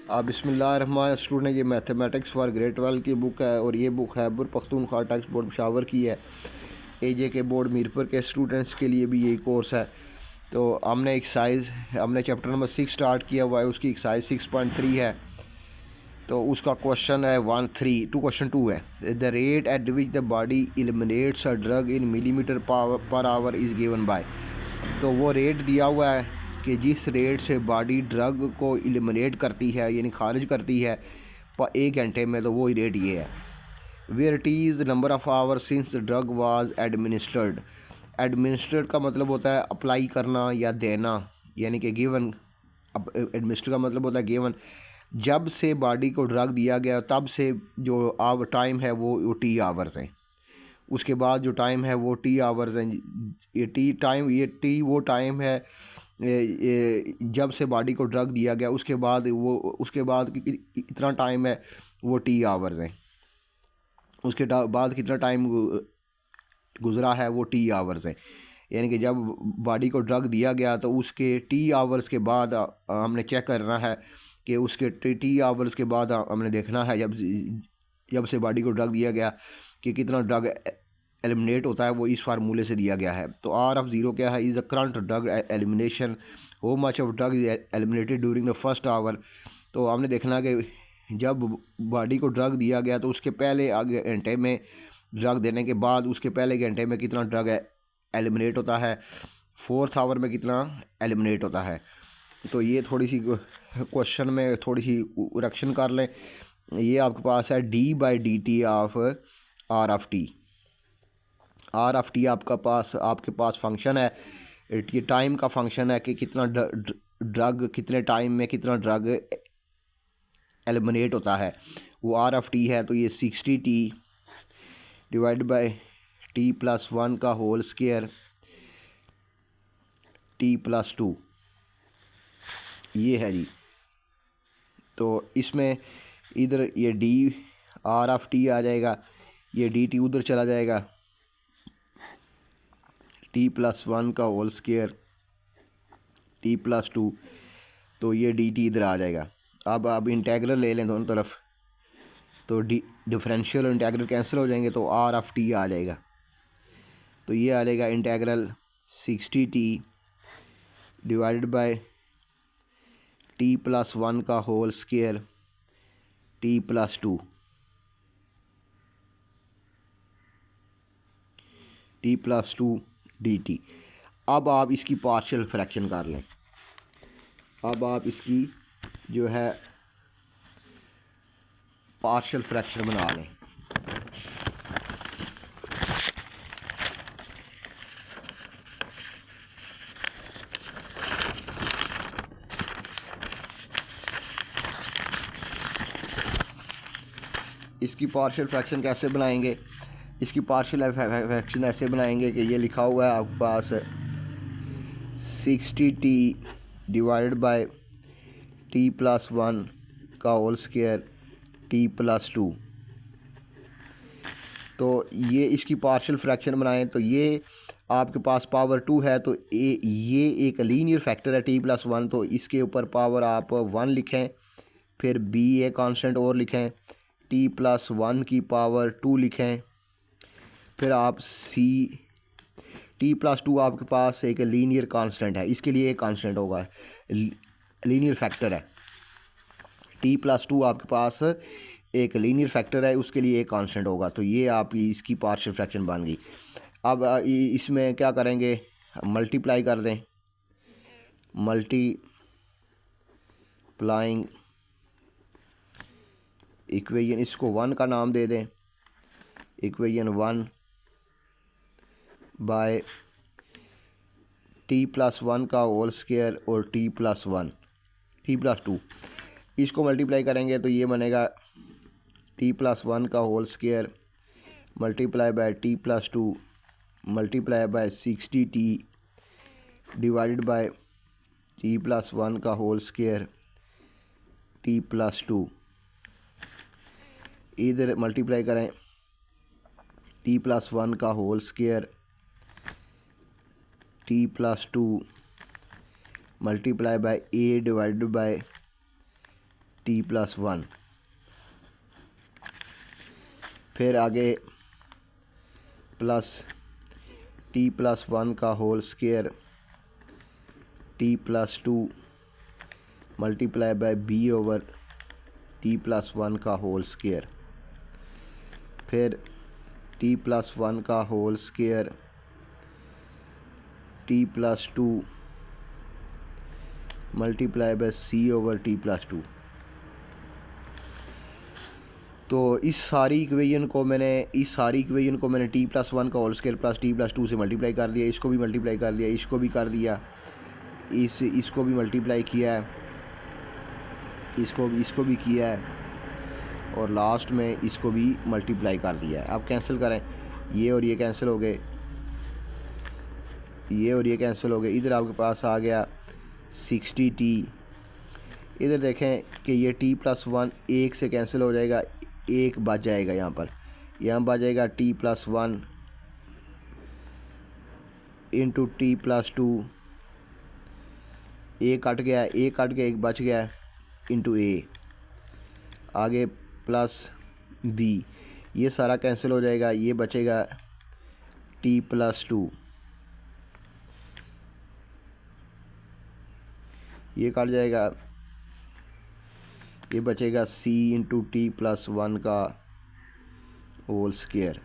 बिस्मिल्लाहिर्रहमानिर्रहीम स्टूडेंट, ये mathematics for grade 12 की बुक है और ये बुक है खैबर पख्तूनख्वा टेक्स्ट बोर्ड पेशावर की है। एजे के बोर्ड मीरपुर के स्टूडेंट्स के लिए भी यही कोर्स है। तो हमने चैप्टर नंबर 6 स्टार्ट किया हुआ है, उसकी एक्साइज 6.3 है। तो उसका क्वेश्चन है 1.3 टू क्वेश्चन 2 है। The rate at which the body eliminates a drug in millimetre per hour is given by. तो वो रेट दिया हुआ है कि जिस रेट से बॉडी ड्रग को एलिमिनेट करती है यानी खारिज करती है 1 घंटे में, तो वो ही रेट ये है। Where T is number of hour since drug was administered. Administered का मतलब होता है अप्लाई करना या देना, यानी कि गिवन। अब एडमिनिस्टर का मतलब होता है गिवन। जब से बॉडी को ड्रग दिया गया तब से जो टाइम है वो टी आवर्स हैं। उसके बाद जो टाइम है वो टी आवर्स हैं। ये टी वो टाइम है जब से बॉडी को ड्रग दिया गया, उसके बाद कितना टाइम है वो टी आवर्स हैं। उसके बाद कितना टाइम गुज़रा है वो टी आवर्स हैं। यानी कि जब बॉडी को ड्रग दिया गया तो उसके टी आवर्स के बाद हमने चेक करना है कि उसके टी आवर्स के बाद हमने देखना है जब से बॉडी को ड्रग दिया गया कि कितना ड्रग एलिमिनेट होता है। वो इस फार्मूले से दिया गया है। तो आर ऑफ ज़ीरो क्या है? Is the current drug elimination. How much of drug is eliminated during the first hour. तो हमने देखना कि जब बॉडी को ड्रग दिया गया तो उसके पहले आगे घंटे में, ड्रग देने के बाद उसके पहले घंटे में कितना ड्रग एलिमिनेट होता है, फोर्थ आवर में कितना एलिमिनेट होता है। तो ये थोड़ी सी क्वेश्चन में थोड़ी सी करेक्शन कर लें। ये आपके पास है d/dt of R of T. R of T आपके पास फंक्शन है, ये टाइम का फंक्शन है कि कितना ड्रग कितने टाइम में कितना ड्रग एलिमिनेट होता है, वो आर ऑफ टी है। तो ये 60t डिवाइड बाय t+1 का होल स्क्वायर t+2 ये है जी। तो इसमें इधर ये डी आर ऑफ टी आ जाएगा, ये डी टी उधर चला जाएगा, t+1 का होल स्क्वायर t+2, तो ये डी टी इधर आ जाएगा। अब इंटेग्रल ले लें दोनों तरफ, तो डिफरेंशियल और इंटेग्रल कैंसिल हो जाएंगे, तो आर ऑफ टी आ जाएगा। तो ये आ जाएगा integral 60t divided by t+1 का होल स्क्वायर t+2 dt। अब आप इसकी पार्शियल फ्रैक्शन कर लें। अब आप इसकी जो है पार्शियल फ्रैक्शन बना लें। इसकी पार्शियल फ्रैक्शन कैसे बनाएंगे? इसकी पार्शियल फ्रैक्शन ऐसे बनाएंगे कि ये लिखा हुआ है आपके पास 60t डिवाइडेड बाय t+1 का होल स्क्वायर t+2। तो ये इसकी पार्शियल फ्रैक्शन बनाएं तो ये आपके पास पावर 2 है, तो ये एक लीनियर फैक्टर है t+1, तो इसके ऊपर पावर आप 1 लिखें, फिर b ए कांस्टेंट और लिखें, t+1 की पावर 2 लिखें, फिर आप t+2 आपके पास एक लीनियर कांस्टेंट है, इसके लिए एक कांस्टेंट होगा, लीनियर फैक्टर है। t+2 आपके पास एक लीनियर फैक्टर है, उसके लिए एक कांस्टेंट होगा। तो ये आप इसकी पार्शियल फ्रैक्शन बन गई। अब इसमें क्या करेंगे? मल्टीप्लाई कर दें, मल्टीप्लाइंग इक्वेशन, इसको 1 का नाम दे दें, इक्वेशन 1 बाय t+1 का होल स्क्वायर और t+2। इसको मल्टीप्लाई करेंगे तो ये बनेगा t+1 का whole square multiply by t+2 multiply by 60t divided by t+1 का होल स्क्वायर t+2। इधर मल्टीप्लाई करें t+1 का whole square t+2 multiply by a divided by t plus one. फिर आगे प्लस टी प्लस वन का whole square t plus two multiply by b over t plus one का whole square. फिर t plus one का whole square t plus two multiply by c over t plus two. तो इस सारी equation को मैंने t plus one का whole square plus t plus to से मल्टीप्लाई कर दिया, इसको भी मल्टीप्लाई कर दिया, इसको भी कर दिया, इसको भी मल्टीप्लाई किया है, इसको भी किया है, और लास्ट में इसको भी मल्टीप्लाई कर दिया है। अब कैंसिल करें, ये और ये कैंसिल हो गए, ये और ये कैंसिल हो गए। इधर आपके पास आ गया 60t। इधर देखें कि ये t प्लस वन एक से कैंसिल हो जाएगा, एक बच जाएगा यहाँ बच जाएगा t plus one into T plus to, एक कट गया, एक बच गया इंटू ए, आगे प्लस बी, ये सारा कैंसिल हो जाएगा, ये बचेगा t प्लस टू, ये कट जाएगा, ये बचेगा c into T plus one का होल स्क्वायर।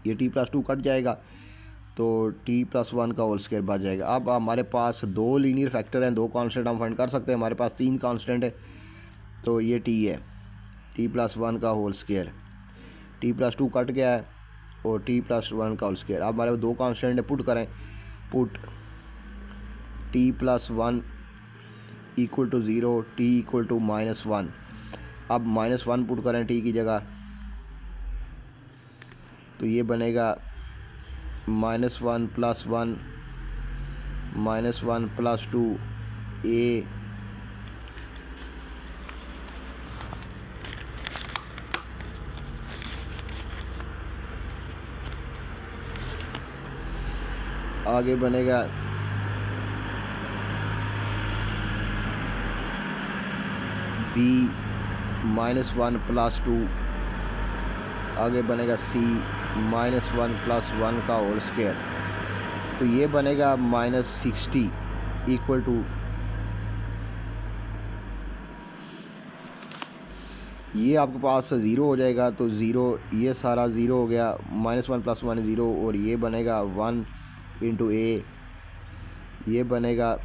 ये t प्लस टू कट जाएगा तो t प्लस वन का होल स्क्वायर बच जाएगा। अब हमारे पास दो लीनियर फैक्टर हैं, दो कांस्टेंट हम फाइंड कर सकते हैं। हमारे पास तीन कांस्टेंट है, तो ये t है, t प्लस वन का whole square, t plus two cut गया है और t प्लस वन का होल स्क्वायर। अब हमारे पास दो कांस्टेंट है, पुट करें, put t plus one equal to zero, t equal to minus one. अब माइनस वन पुट करें t की जगह, तो ये बनेगा minus one plus two a आगे बनेगा b minus one plus two, आगे बनेगा c minus one plus one का होल स्क्वायर। तो ये बनेगा -60 इक्वल टू, ये आपके पास ज़ीरो हो जाएगा, तो ज़ीरो, ये सारा ज़ीरो हो गया, minus one plus one zero, और ये बनेगा 1 इंटू ए, ये बनेगा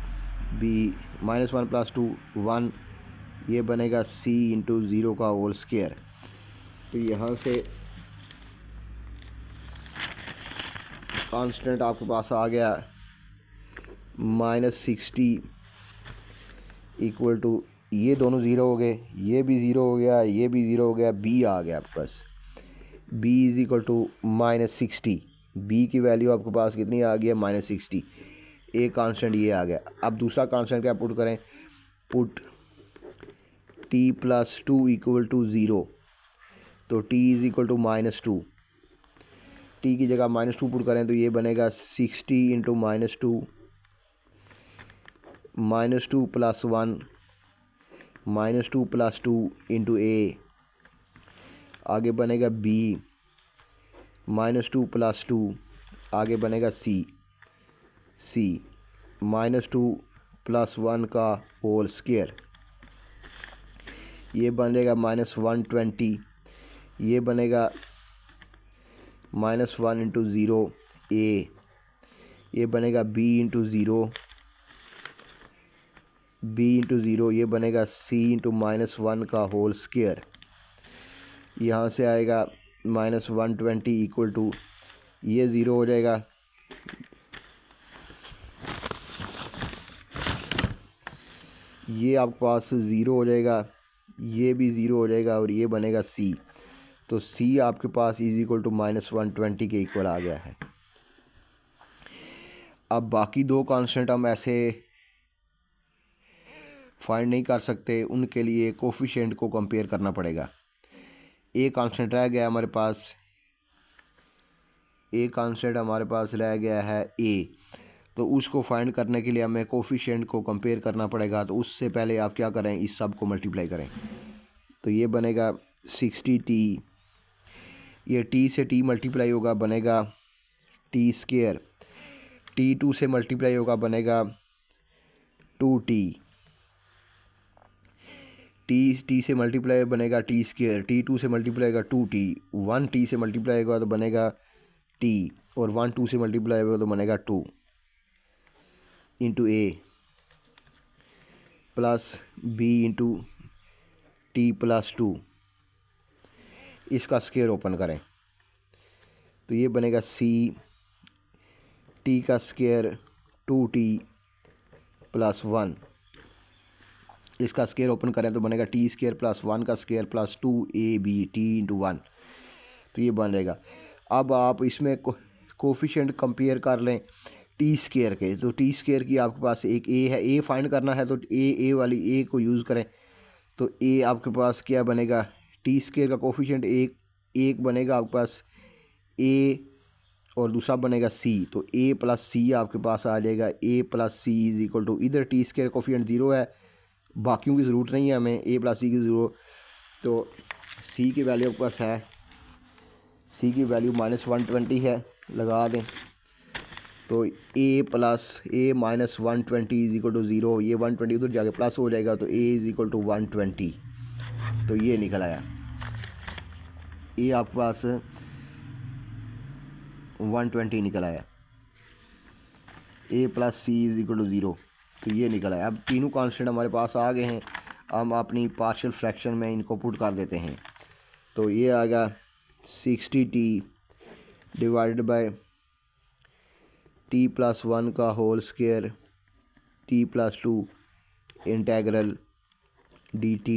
b minus one plus to 1, ये बनेगा c इंटू ज़ीरो का होल स्क्वायर। तो यहाँ से कांस्टेंट आपके पास आ गया -60 इक्वल टू, ये दोनों ज़ीरो हो गए, ये भी ज़ीरो हो गया, ये भी ज़ीरो हो गया, b आ गया आपके पास, b is equal to -60। b की वैल्यू आपके पास कितनी आ गई है, -60। एक कांस्टेंट ये आ गया। अब दूसरा कांस्टेंट क्या पुट करें, put t plus two equal to zero, तो t is equal to -2, t की जगह -2 पुट करें, तो ये बनेगा 60 into -2 plus one, -2 plus two into a, आगे बनेगा b -2 प्लस टू, आगे बनेगा c -2 प्लस वन का होल स्क्वायर, ये बनेगा -120, ये बनेगा -1 इंटू ज़ीरो ए, ये बनेगा b इंटू ज़ीरो, ये बनेगा c इंटू -1 का होल स्क्वायर। यहाँ से आएगा -120 इक्वल टू, ये ज़ीरो हो जाएगा, ये आपके पास ज़ीरो हो जाएगा, ये भी ज़ीरो हो जाएगा, और ये बनेगा c। तो c आपके पास इज़ इक्वल टू -120 के इक्वल आ गया है। अब बाकी दो कांस्टेंट हम ऐसे फाइंड नहीं कर सकते, उनके लिए कोफिशिएंट को कंपेयर करना पड़ेगा। एक कांस्टेंट रह गया हमारे पास, एक कांस्टेंट हमारे पास रह गया है a, तो उसको फाइंड करने के लिए हमें कोफिशिएंट को कंपेयर करना पड़ेगा। तो उससे पहले आप क्या करें, इस सब को मल्टीप्लाई करें। तो ये बनेगा 60t, ये t से t मल्टीप्लाई होगा बनेगा t², t2 से मल्टीप्लाई होगा बनेगा 2t, t से मल्टीप्लाई बनेगा t², t2 से मल्टीप्लाई होगा 2t, 1t से मल्टीप्लाई होगा तो बनेगा t, और 1 2 से मल्टीप्लाई होगा तो बनेगा 2 into a plus b into T plus 2। इसका स्क्वायर ओपन करें तो ये बनेगा c, t का स्क्वायर 2t प्लस 1। इसका स्क्वायर ओपन करें तो बनेगा t² प्लस 1 का square plus 2ab t into 1। तो ये बनेगा। अब आप इसमें कोफिशिएंट कंपेयर कर लें t² के। तो t² की आपके पास एक a है, a फाइंड करना है तो a वाली a को यूज़ करें। तो a आपके पास क्या बनेगा, t² का कोफिशिएंट एक बनेगा आपके पास a, और दूसरा बनेगा c। तो a प्लस c आपके पास आ जाएगा, a plus c is equal to, इधर t² कोफिशिएंट 0 है, बाकियों की ज़रूरत नहीं है हमें, a प्लस c की ज़रूरत। तो c की वैल्यू आपके पास है, c की वैल्यू -120 है, लगा दें। तो a plus a minus 120 is equal to 0, ये 120 उधर जाके प्लस हो जाएगा तो a इज़ इक्वल टू 120। तो ये निकल आया, ये आपके पास 120 निकल आया, a plus c is equal to 0। तो ये निकल आया। अब तीनों कांस्टेंट हमारे पास आ गए हैं, हम अपनी पार्शियल फ्रैक्शन में इनको पुट कर देते हैं। तो ये आ गया 60t divided bye t plus 1 का whole square t plus 2 integral dt।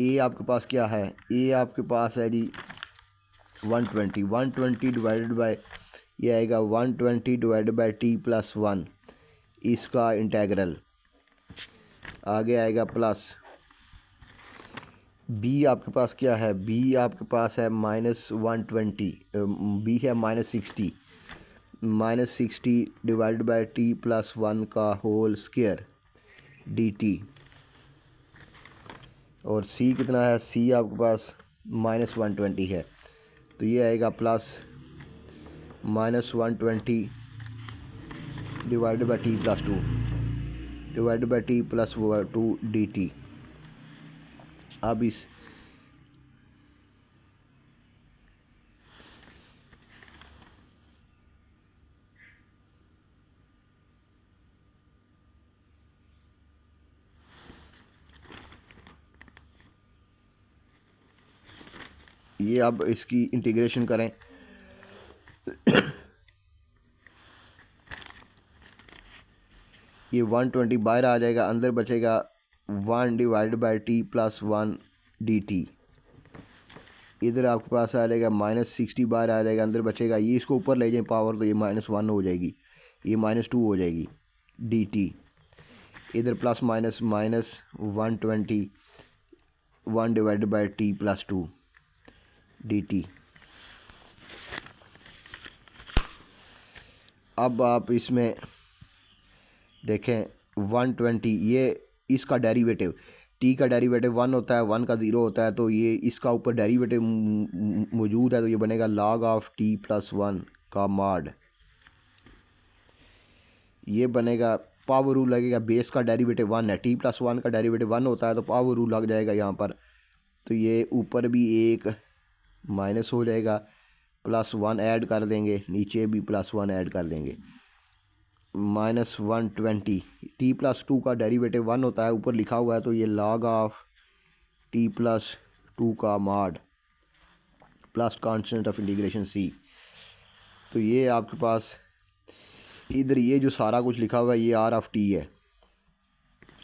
a आपके पास क्या है, a आपके पास है जी 120 डिवाइडेड बाय, ये आएगा 120 डिवाइडेड बाय t प्लस 1, इसका इंटेग्रल आगे आएगा प्लस। b आपके पास क्या है, b आपके पास है -120, b है -60 डिवाइडेड बाय t प्लस 1 का होल स्क्वायर dt। और c कितना है, c आपके पास -120 है, तो ये आएगा plus -120 divided by t plus 2 divided by t plus 2 dt। अब इस ये अब इसकी इंटीग्रेशन करें ये 120 बाहर आ जाएगा, अंदर बचेगा 1 divide by t plus 1 dt। इधर आपके पास आ जाएगा -60 बाहर आ जाएगा, अंदर बचेगा, ये इसको ऊपर ले जाएं पावर तो ये -1 हो जाएगी, ये -2 हो जाएगी dt। इधर plus minus -120 1 divide by t plus 2 dt। अब आप इसमें देखें 120, ये इसका डेरिवेटिव, t का डेरिवेटिव 1 होता है, 1 का 0 होता है, तो ये इसका ऊपर डेरिवेटिव मौजूद है, तो ये बनेगा log ऑफ t प्लस 1 का मॉड। ये बनेगा, पावर रूल लगेगा, बेस का डेरिवेटिव 1 है, t प्लस 1 का डेरिवेटिव 1 होता है, तो पावर रूल लग जाएगा यहाँ पर। तो ये ऊपर भी एक माइनस हो जाएगा, प्लस 1 ऐड कर देंगे, नीचे भी प्लस 1 ऐड कर देंगे, -120। t प्लस 2 का डेरिवेटिव 1 होता है, ऊपर लिखा हुआ है, तो ये log ऑफ t प्लस 2 का mod plus constant of integration c। तो ये आपके पास इधर ये जो सारा कुछ लिखा हुआ है ये r ऑफ t है,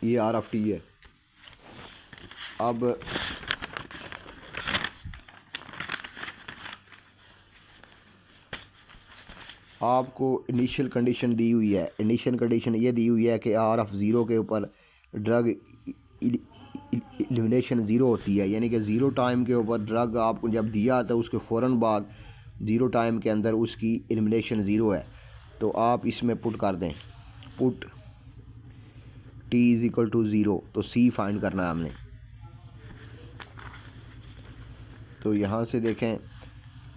ये r ऑफ t है। अब आपको इनिशियल कंडीशन दी हुई है, इनिशियल कंडीशन ये दी हुई है कि r ऑफ 0 के ऊपर ड्रग एलिमिनेशन 0 होती है, यानी कि 0 टाइम के ऊपर ड्रग आपको जब दिया तो उसके फ़ौरन बाद 0 टाइम के अंदर उसकी एलिमिनेशन 0 है। तो आप इसमें पुट कर दें, put t is equal to 0, तो c फाइंड करना है हमने। तो यहाँ से देखें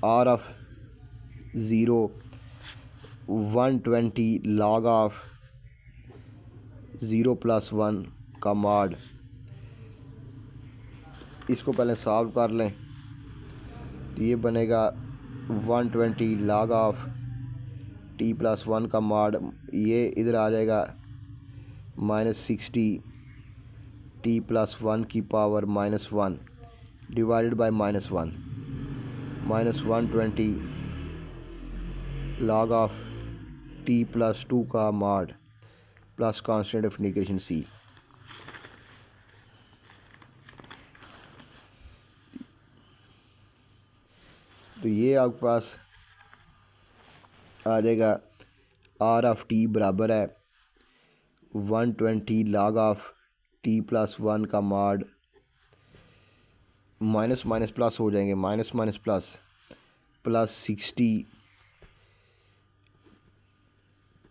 r ऑफ 0 120 log ऑफ 0 + 1 का मॉड, इसको पहले सॉल्व कर लें। तो ये बनेगा 120 log ऑफ t + 1 का मॉड, ये इधर आ जाएगा -60 t + 1 की power -1 divided by -1, -120 log of t + 2 का mod plus constant of integration c। तो ये आपके पास आ जाएगा r ऑफ t बराबर है 120 log ऑफ t + 1 का मॉड, माइनस माइनस प्लस हो जाएंगे, minus minus plus plus 60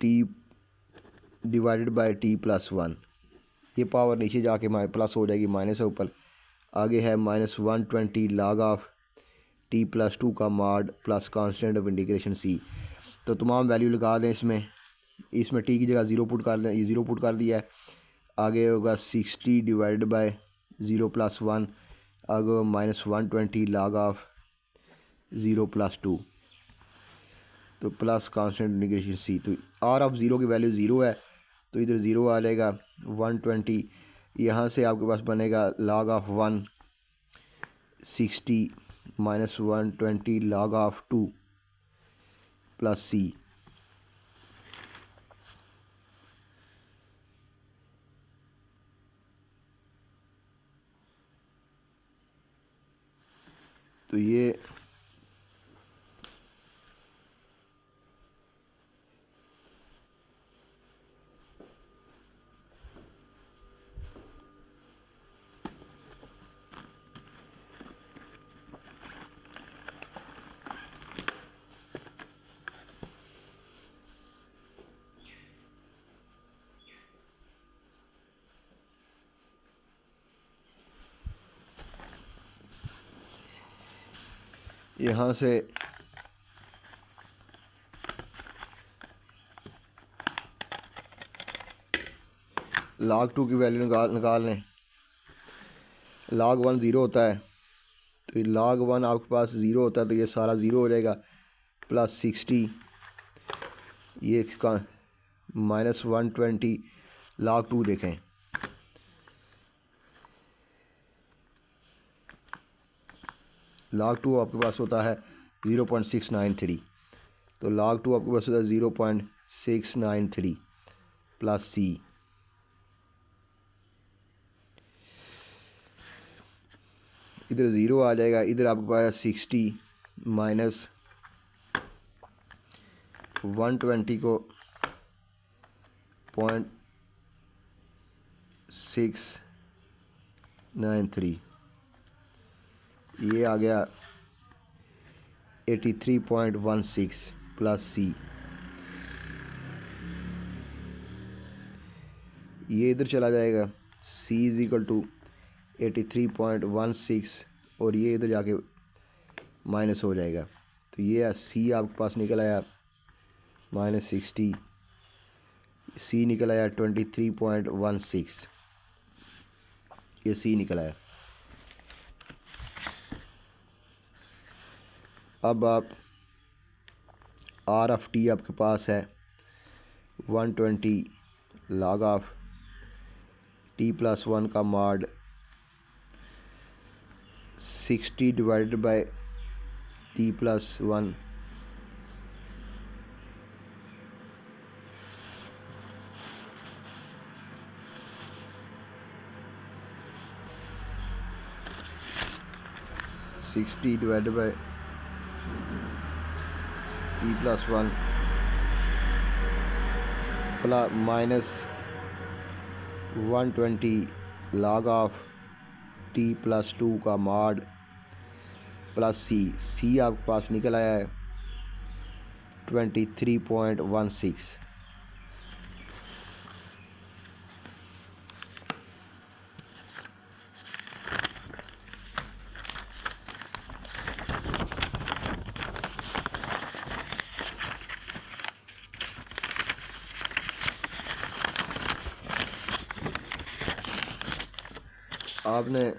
t divided by t + 1, ये पावर नीचे जाके प्लस हो जाएगी, माइनस है ऊपर। आगे है -120 log ऑफ t + 2 का mod plus constant of integration c। तो तमाम वैल्यू लगा दें इसमें t की जगह 0 पुट कर दें, ये 0 पुट कर दिया है। आगे होगा 60 डिवाइडेड बाय 0 + 1, आगे -120 log ऑफ 0 + 2, तो प्लस कांस्टेंट इंटीग्रेशन c। तो r ऑफ 0 की वैल्यू 0 है, तो इधर 0 आ जाएगा 120, यहाँ से आपके पास बनेगा log of 1 60 -120 log of 2 plus c। तो ये यहाँ से log 2 की वैल्यू निकाल लें। log 1 0 होता है, तो log 1 आपके पास 0 होता है, तो ये सारा 0 हो जाएगा, प्लस 60, ये इसका -120 log 2 देखें, log 2 आपके पास होता है 0.693, तो log 2 आपके पास होता है 0.693 प्लस c। इधर 0 आ जाएगा, इधर आपके पास 60 माइनस 120 को 0.693, ये आ गया 83.16 प्लस c। ये इधर चला जाएगा, c इज़ इक्वल टू 83.16 और ये इधर जाके माइनस हो जाएगा, तो ये c आपके पास निकल आया -60, c निकल आया 23.16, ये c निकल आया। अब आप r ऑफ t आपके पास है 120 log ऑफ t + 1 का mod 60 divided bye t + 1, (60 divided bye t + 1 plus -120 log of t + 2 का मॉड प्लस c। c आपके पास निकल आया है 23.16। आपने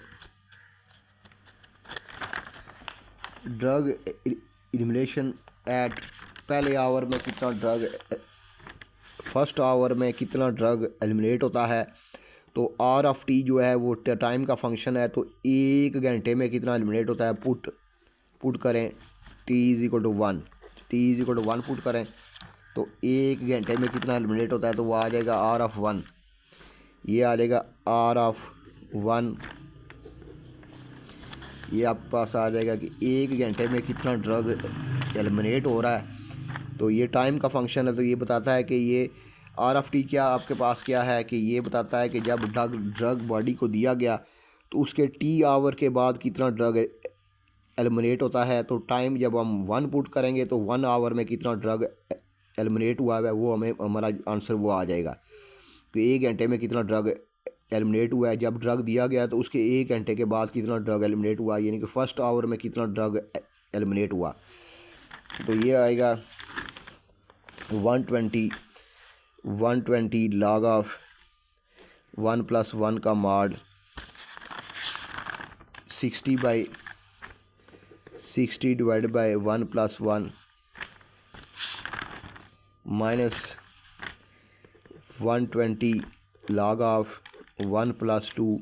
ड्रग एलिमिनेशन एट पहले आवर में कितना ड्रग, फर्स्ट आवर में कितना ड्रग एलिमिनेट होता है। तो आर ऑफ टी जो है वो टाइम का फंक्शन है, तो 1 घंटे में कितना एलिमिनेट होता है। पुट करें T is equal to 1, T is equal to 1 put करें तो 1 घंटे में कितना एलिमिनेट होता है। तो वो आ जाएगा आर ऑफ 1, ये आ जाएगा आर ऑफ 1, ये आपके पास आ जाएगा कि 1 घंटे में कितना ड्रग एलिमिनेट हो रहा है। तो ये टाइम का फंक्शन है, तो ये बताता है कि ये आर ऑफ टी क्या आपके पास क्या है कि ये बताता है कि जब ड्रग बॉडी को दिया गया तो उसके टी आवर के बाद कितना ड्रग एलिमिनेट होता है। तो टाइम जब हम 1 पुट करेंगे तो 1 आवर में कितना ड्रग एलिमिनेट हुआ है, वो हमें हमारा आंसर वो आ जाएगा कि 1 घंटे में कितना ड्रग एलिमिनेट हुआ है। जब ड्रग दिया गया तो उसके 1 घंटे के बाद कितना ड्रग एलिमिनेट हुआ, यानी कि फर्स्ट आवर में कितना ड्रग एलिमिनेट हुआ। तो ये आएगा 120 log ऑफ 1 + 1 का mod 60/60 divide by 1 + 1 minus 120 log of 1 + 2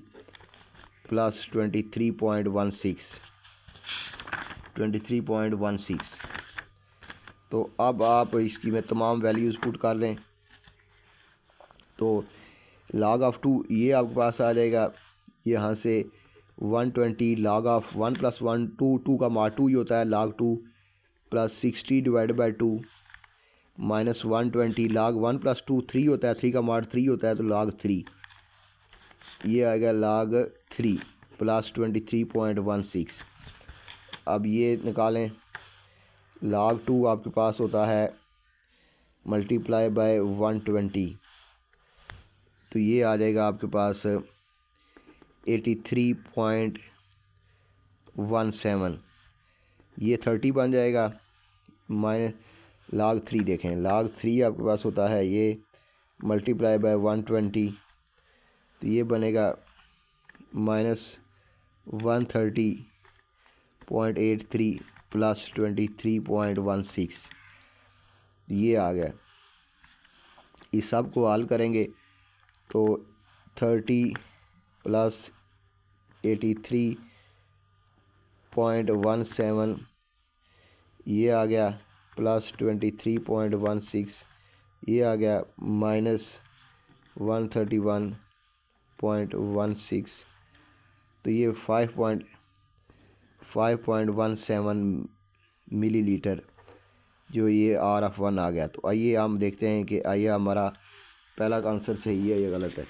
plus 23.16। तो अब आप इसकी में तमाम वैल्यूज़ पुट कर दें तो log ऑफ 2 ये आपके पास आ जाएगा यहाँ से 120 log ऑफ 1 + 1 2 का मार 2 ही होता है log 2 plus 60 divide by 2 minus 120 log 1 + 2 3 होता है, 3 का मार 3 होता है तो log 3, ये आएगा log 3 प्लस 23.16। अब ये निकालें log 2 आपके पास होता है मल्टीप्लाई बाय 120, तो ये आ जाएगा आपके पास 83.17, ये 30 बन जाएगा। माइनस log 3 देखें, log 3 आपके पास होता है ये मल्टीप्लाई बाय 120, तो ये बनेगा माइनस 130.83 प्लस 23.16, ये आ गया। इस सब को हल करेंगे तो 30 प्लस 83.17 ये आ गया प्लस 23.16 ये आ गया माइनस 131.16, तो ये 5.17 मिलीलीटर जो ये आर ऑफ 1 आ गया। तो आइए हम देखते हैं कि आइए हमारा पहला आंसर सही है या गलत है।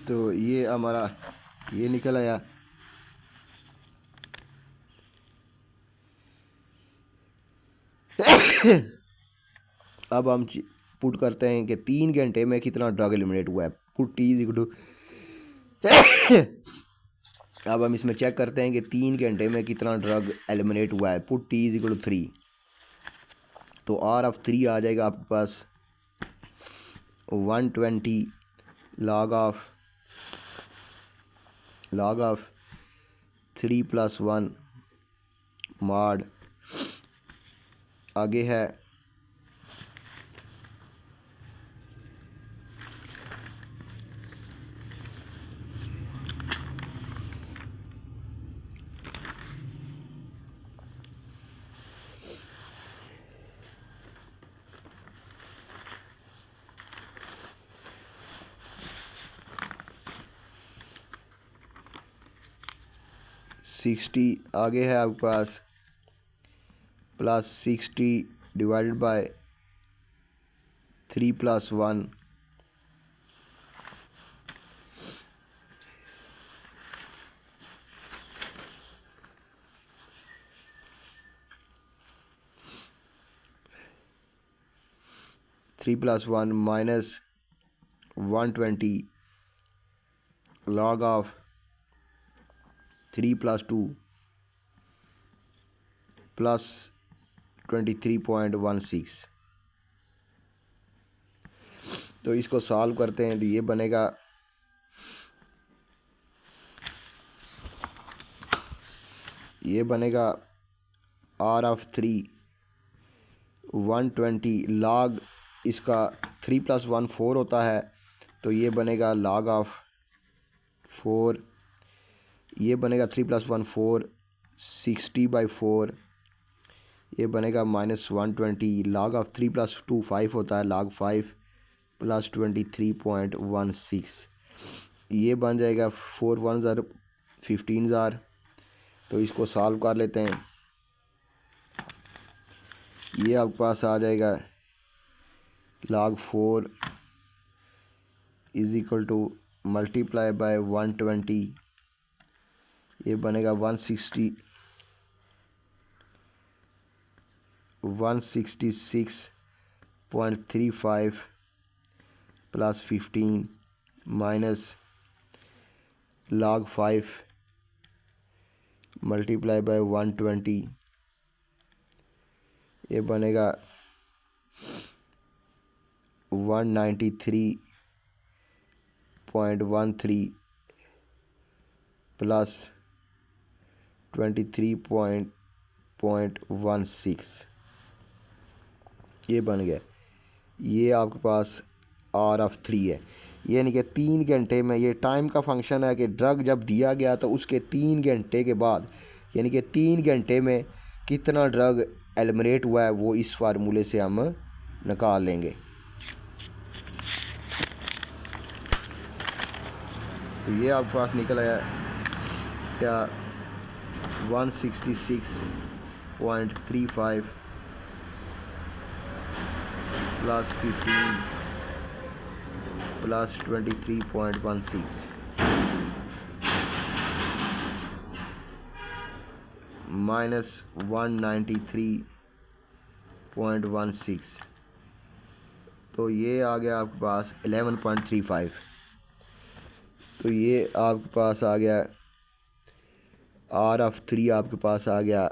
तो ये हमारा ये निकल आया। अब हम पुट करते हैं कि 3 घंटे में कितना ड्रग एलिमिनेट हुआ है। पुट टी इक्वल टू अब हम इसमें चेक करते हैं कि 3 घंटे में कितना ड्रग एलिमिनेट हुआ है। पुट टी इक्वल टू 3, तो आर ऑफ 3 आ जाएगा आपके पास 120 log ऑफ 3 + 1 मॉड आगे है 60 आगे है आपके पास plus 60 divided bye 3 + 1 3 + 1 minus 120 log of 3 + 2 plus 23.16। तो इसको सॉल्व करते हैं तो ये बनेगा R(3) 120 log इसका 3 + 1 4 होता है, तो ये बनेगा log of 4, ये बनेगा 3 + 1 4 60/4, ये बनेगा -120 log of 3 + 2 5 होता है log 5 plus 23.16, ये बन जाएगा 4 1 ज़ार 15 ज़ार। तो इसको सॉल्व कर लेते हैं। ये आपके पास आ जाएगा log 4 is equal to multiply bye 120, ये बनेगा 166.35 plus 15 minus log 5 multiply by 120, ये बनेगा 193.13 प्लस 23.16, ये बन गया। ये आपके पास R(3) है, यानी कि 3 घंटे में, ये टाइम का फंक्शन है कि ड्रग जब दिया गया तो उसके 3 घंटे के बाद, यानी कि 3 घंटे में कितना ड्रग एलिमिनेट हुआ है वो इस फार्मूले से हम निकाल लेंगे। तो ये आपके पास निकल आया क्या 166.35 प्लस 15 प्लस 23.16 माइनस 193.16, तो ये आ गया आपके पास 11.35। तो ये आपके पास आ गया R(3) आपके पास आ गया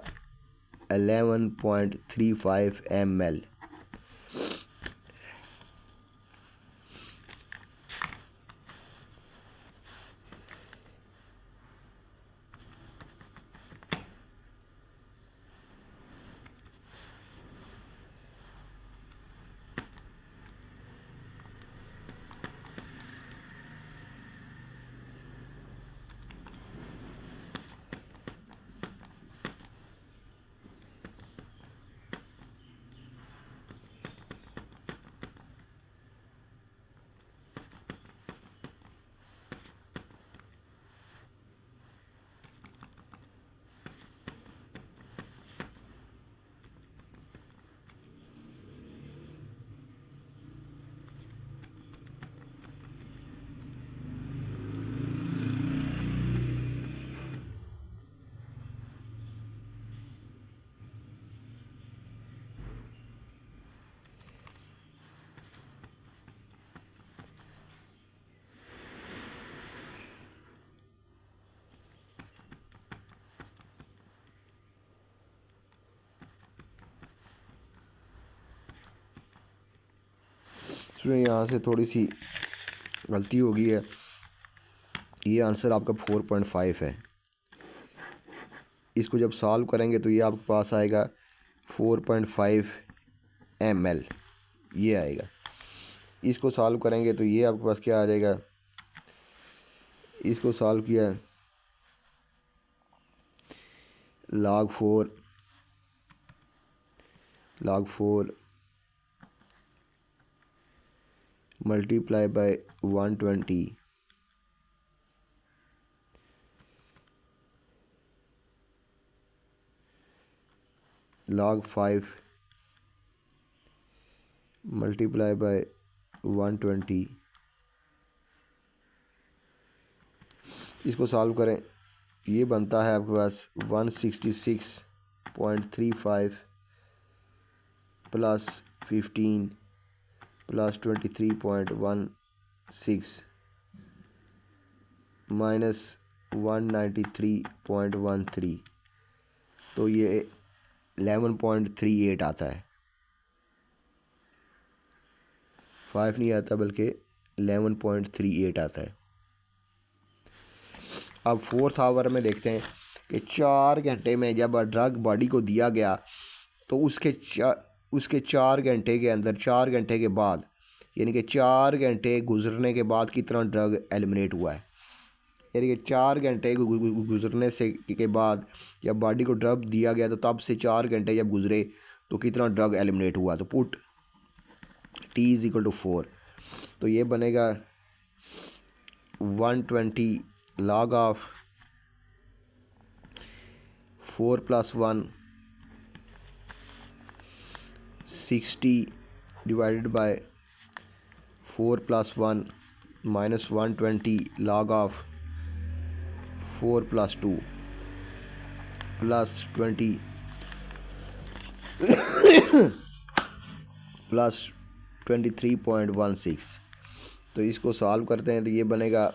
11.35 ml। यहाँ से थोड़ी सी गलती हो गई है, ये आंसर आपका 4.5 है। इसको जब सॉल्व करेंगे तो ये आपके पास आएगा 4.5 ml, ये आएगा। इसको सॉल्व करेंगे तो ये आपके पास क्या आ जाएगा, इसको सॉल्व किया log 4 multiply by 120 log 5 multiply by 120, इसको सॉल्व करें, ये बनता है आपके पास 166.35 प्लस 15 प्लस 23.16 माइनस 193.13, तो ये 11.38 आता है। 5 नहीं आता बल्कि 11.38 आता है। अब 4th आवर में देखते हैं कि 4 घंटे में जब ड्रग बॉडी को दिया गया तो उसके 4 घंटे के अंदर, 4 घंटे के बाद, यानी कि 4 घंटे गुजरने के बाद कितना ड्रग एलिमिनेट हुआ है। यानी कि 4 घंटे गुजरने से के बाद जब बॉडी को ड्रग दिया गया तो तब से 4 घंटे जब गुजरे तो कितना ड्रग एलिमिनेट हुआ। तो put T is equal to 4, तो ये बनेगा 120 log of 4 + 1 60 divided by 4 + 1 minus 120 log of 4 + 2 plus 20 plus 23.16। तो इसको सॉल्व करते हैं तो ये बनेगा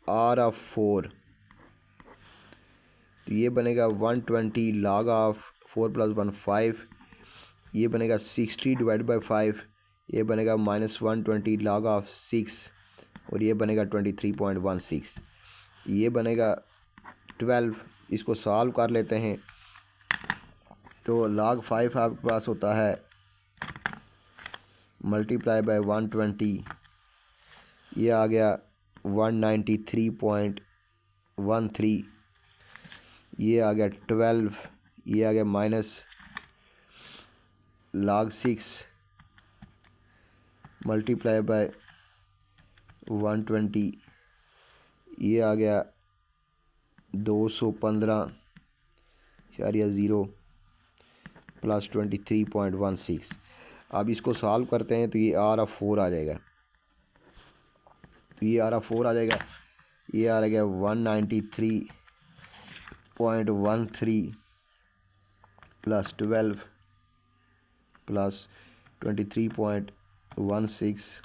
R ऑफ 4, तो ये बनेगा 120 log ऑफ 4 + 1 5, ये बनेगा 60 डिवाइड बाय 5, ये बनेगा माइनस 120 log ऑफ 6 और ये बनेगा 23.16, ये बनेगा 12। इसको सॉल्व कर लेते हैं तो log 5 आपके पास होता है मल्टीप्लाई बाय 120, ये आ गया 193.13, ये आ गया 12, ये आ गया माइनस log 6 मल्टीप्लाई बाय 120, ये आ गया 215.0 प्लस 23.16। अब इसको सॉल्व करते हैं तो ये R ऑफ 4 आ जाएगा, तो ये R ऑफ 4 आ जाएगा, ये आ गया 193.13 प्लस 12 प्लस 23.16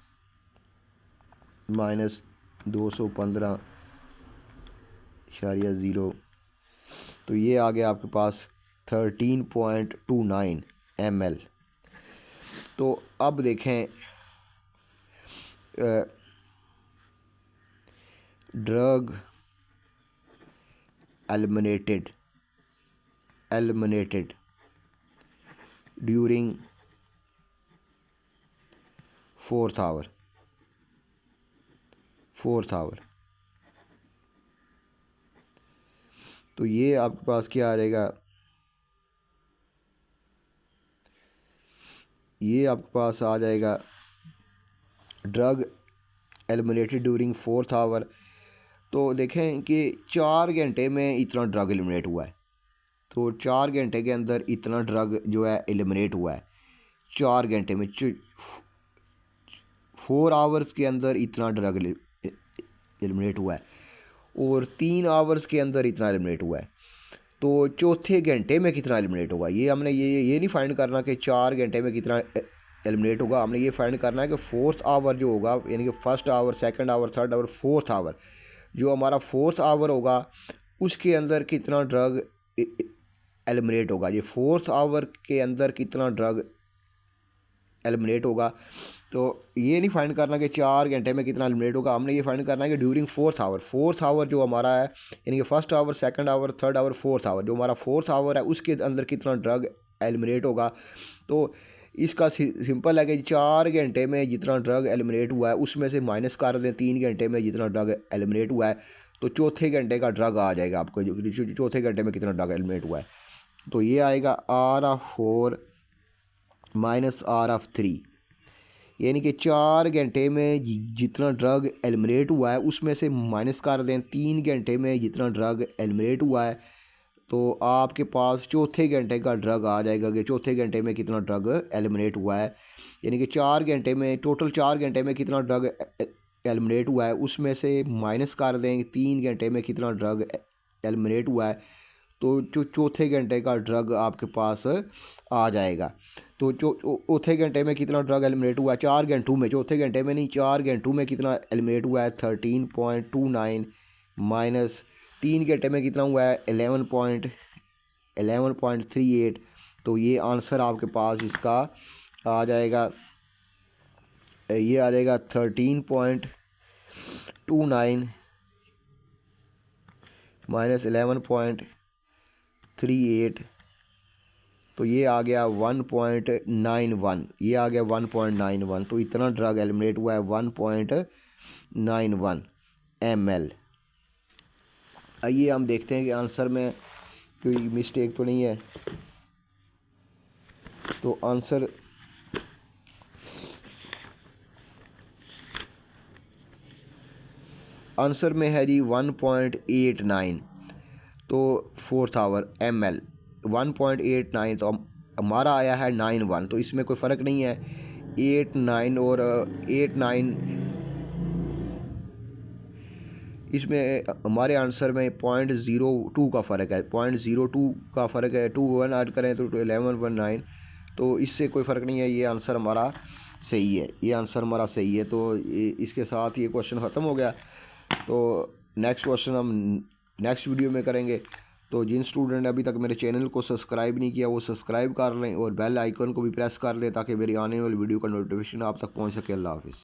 माइनस 215.0, तो ये आ गया आपके पास 13.29 ml। तो अब देखें drug eliminated during 4th our, तो ये आपके पास क्या आ जाएगा, ये आपके पास आ जाएगा drug eliminated during 4th our. तो देखें कि 4 घंटे में इतना ड्रग एलिमिनेट हुआ है, तो 4 घंटे के अंदर इतना ड्रग जो है एलिमिनेट हुआ है। 4 घंटे में 4 आवर्स के अंदर इतना ड्रग एलिमिनेट हुआ है और 3 आवर्स के अंदर इतना एलिमिनेट हुआ है। तो चौथे घंटे में कितना एलिमिनेट होगा, ये हमने ये नहीं फाइंड करना कि 4 घंटे में कितना एलिमिनेट होगा, हमने ये फाइंड करना है कि 4th आवर जो होगा, यानी कि 1st our, 2nd our, 3rd our, 4th our, जो हमारा 4th आवर होगा उसके अंदर कितना ड्रग एलिमिनेट होगा। ये 4th आवर के अंदर कितना ड्रग एलिमिनेट होगा, तो ये नहीं फाइंड करना कि 4 घंटे में कितना एलिमिनेट होगा, हमने ये फाइंड करना है कि ड्यूरिंग 4th आवर जो हमारा है, यानी कि 1st our, 2nd our, 3rd our, 4th our, जो हमारा 4th आवर है उसके अंदर कितना ड्रग एलिमिनेट होगा। तो इसका सिंपल है कि 4 घंटे में जितना ड्रग एलिमिनेट हुआ है उसमें से माइनस कर दें 3 घंटे में जितना ड्रग एलिमिनेट हुआ है, तो चौथे घंटे का ड्रग आ जाएगा आपको, जो चौथे घंटे में कितना ड्रग एलिमिनेट हुआ है। तो ये आएगा R of 4 minus R of 3, यानी कि 4 घंटे में जितना ड्रग एलिमिनेट हुआ है उसमें से माइनस कर दें 3 घंटे में जितना ड्रग एलिमिनेट हुआ है, तो आपके पास चौथे घंटे का ड्रग आ जाएगा कि चौथे घंटे में कितना ड्रग एलिमिनेट हुआ है, यानी कि 4 घंटे में, टोटल 4 घंटे में कितना ड्रग एलिमिनेट हुआ है, उसमें से माइनस कर देंगे 3 घंटे में कितना ड्रग एलिमिनेट हुआ है, तो जो चौथे घंटे का ड्रग आपके पास आ जाएगा। तो चौथे घंटे में कितना ड्रग एलिमिनेट हुआ है 4 घंटों में, चौथे घंटे में नहीं 4 घंटों में कितना एलिमिनेट हुआ है 13.29 माइनस 3 घंटे में कितना हुआ है 11.38। तो ये आंसर आपके पास इसका आ जाएगा, ये आ जाएगा 13.29 माइनस 11.38, तो ये आ गया 1.91, ये आ गया 1.91। तो इतना ड्रग एलिमिनेट हुआ है 1.91 ml। आइए हम देखते हैं कि आंसर में कोई मिस्टेक तो नहीं है। तो आंसर में है जी 1.89, तो 4th आवर ml 1.89, तो हमारा आया है 91, तो इसमें कोई फ़र्क नहीं है 89 और 89, इसमें हमारे आंसर में 0.02 का फ़र्क है, 0.02 का फ़र्क है, 2 1 ऐड करें तो 11.9, तो इससे कोई फ़र्क नहीं है, ये आंसर हमारा सही है, ये आंसर हमारा सही है। तो इसके साथ ये क्वेश्चन ख़त्म हो गया। तो नेक्स्ट क्वेश्चन हम नेक्स्ट वीडियो में करेंगे। तो जिन स्टूडेंट ने अभी तक मेरे चैनल को सब्सक्राइब नहीं किया वो सब्सक्राइब कर लें और बेल आइकन को भी प्रेस कर लें ताकि मेरी आने वाली वीडियो का नोटिफिकेशन आप तक पहुंच सके। अल्लाह हाफिज़।